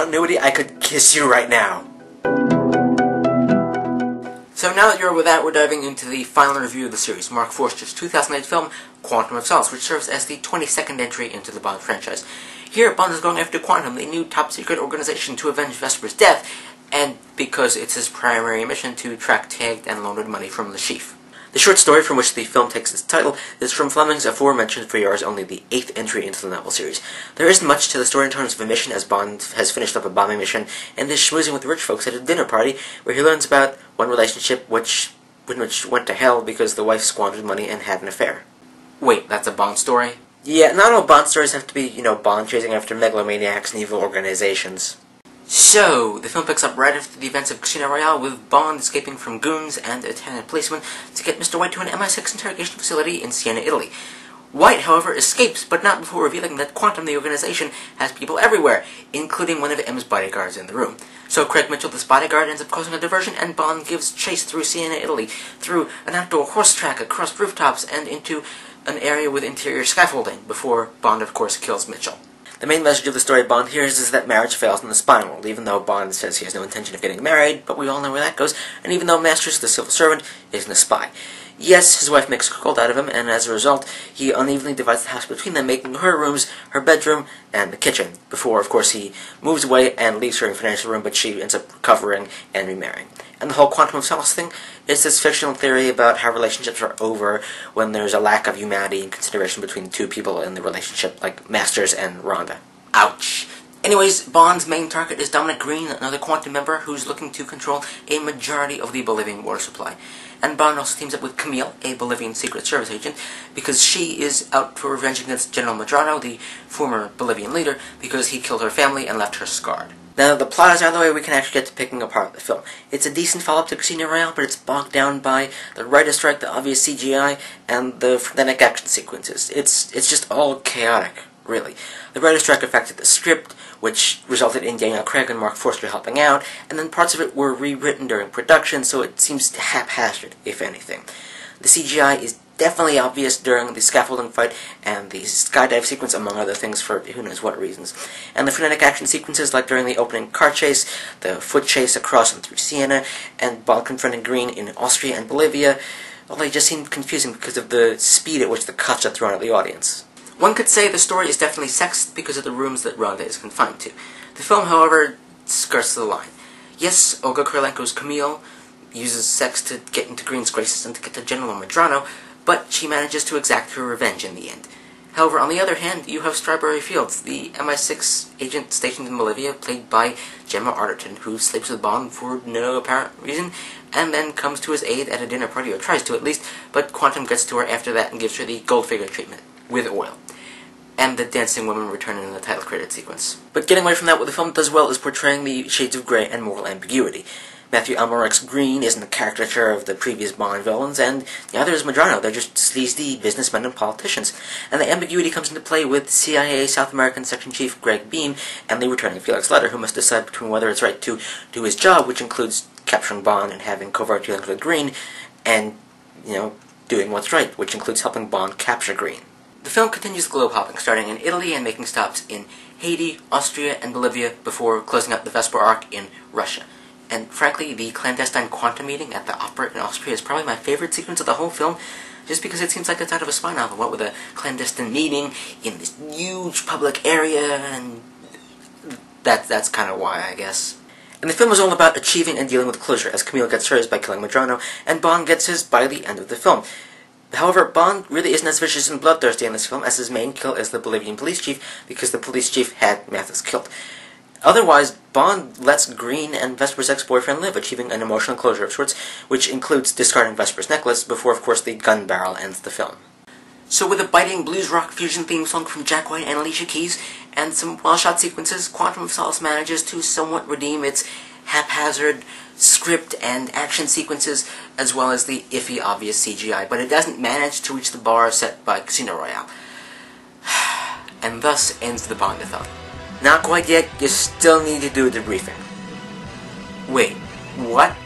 continuity, I could kiss you right now. So now that you're with that, we're diving into the final review of the series, Mark Forster's 2008 film, Quantum of Solace, which serves as the 22nd entry into the Bond franchise. Here, Bond is going after Quantum, the new top-secret organization to avenge Vesper's death, and because it's his primary mission to track tagged and loaned money from the Chief. The short story from which the film takes its title is from Fleming's aforementioned for yours only the 8th entry into the novel series. There isn't much to the story in terms of a mission, as Bond has finished up a bombing mission and is schmoozing with rich folks at a dinner party where he learns about one relationship which went to hell because the wife squandered money and had an affair. Wait, that's a Bond story? Yeah, not all Bond stories have to be, Bond chasing after megalomaniacs and evil organizations. So, the film picks up right after the events of Casino Royale, with Bond escaping from goons and Italian policemen to get Mr. White to an MI6 interrogation facility in Siena, Italy. White, however, escapes, but not before revealing that Quantum, the organization, has people everywhere, including one of M's bodyguards in the room. So Craig Mitchell, this bodyguard, ends up causing a diversion, and Bond gives chase through Siena, Italy, through an outdoor horse track, across rooftops, and into an area with interior scaffolding, before Bond, of course, kills Mitchell. The main message of the story Bond hears is that marriage fails in the spy world, even though Bond says he has no intention of getting married, but we all know where that goes, and even though Masters, the civil servant, isn't a spy. Yes, his wife makes a cuckold out of him, and as a result, he unevenly divides the house between them, making her rooms her bedroom and the kitchen, before, of course, he moves away and leaves her in financial room, but she ends up recovering and remarrying. And the whole Quantum of Solace thing is this fictional theory about how relationships are over when there's a lack of humanity and consideration between two people in the relationship, like Masters and Rhonda. Ouch. Anyways, Bond's main target is Dominic Green, another Quantum member who's looking to control a majority of the Bolivian water supply. And Bond also teams up with Camille, a Bolivian Secret Service agent, because she is out for revenge against General Medrano, the former Bolivian leader, because he killed her family and left her scarred. Now that the plot is out of the way, we can actually get to picking apart the film. It's a decent follow-up to Casino Royale, but it's bogged down by the writer's strike, the obvious CGI, and the frenetic action sequences. It's just all chaotic, really. The writer's strike affected the script, which resulted in Daniel Craig and Mark Forster helping out, and then parts of it were rewritten during production, so it seems haphazard, if anything. The CGI is definitely obvious during the scaffolding fight and the skydive sequence, among other things, for who knows what reasons. And the frenetic action sequences, like during the opening car chase, the foot chase across and through Siena, and Bond confronting Green in Austria and Bolivia, well, they just seem confusing because of the speed at which the cuts are thrown at the audience. One could say the story is definitely sexist because of the rooms that Rhonda is confined to. The film, however, skirts the line. Yes, Olga Kurylenko's Camille uses sex to get into Green's graces and to get to General Medrano, but she manages to exact her revenge in the end. However, on the other hand, you have Strawberry Fields, the MI6 agent stationed in Bolivia, played by Gemma Arterton, who sleeps with Bond for no apparent reason, and then comes to his aid at a dinner party, or tries to at least, but Quantum gets to her after that and gives her the gold figure treatment, with oil. And the dancing women return in the title credit sequence. But getting away from that, what the film does well is portraying the shades of grey and moral ambiguity. Matthew Almerich's Green isn't a caricature of the previous Bond villains, and neither is Medrano. They're just sleazy businessmen and politicians. And the ambiguity comes into play with CIA South American Section Chief Greg Beam and the returning Felix Leiter, who must decide between whether it's right to do his job, which includes capturing Bond and having covert dealings with Green, and, doing what's right, which includes helping Bond capture Green. The film continues globe hopping, starting in Italy and making stops in Haiti, Austria, and Bolivia before closing out the Vesper arc in Russia. And frankly, the clandestine Quantum meeting at the opera in Austria is probably my favorite sequence of the whole film, just because it seems like it's out of a spy novel, what with a clandestine meeting in this huge public area, and that's kind of why, I guess. And the film is all about achieving and dealing with closure, as Camille gets hers by killing Medrano, and Bond gets his by the end of the film. However, Bond really isn't as vicious and bloodthirsty in this film, as his main kill is the Bolivian police chief, because the police chief had Mathis killed. Otherwise, Bond lets Green and Vesper's ex-boyfriend live, achieving an emotional closure of sorts, which includes discarding Vesper's necklace before, of course, the gun barrel ends the film. So with a biting blues rock fusion theme song from Jack White and Alicia Keys, and some well-shot sequences, Quantum of Solace manages to somewhat redeem its haphazard script and action sequences, as well as the iffy, obvious CGI, but it doesn't manage to reach the bar set by Casino Royale. And thus ends the Bondathon. Not quite yet, you still need to do a debriefing. Wait, what?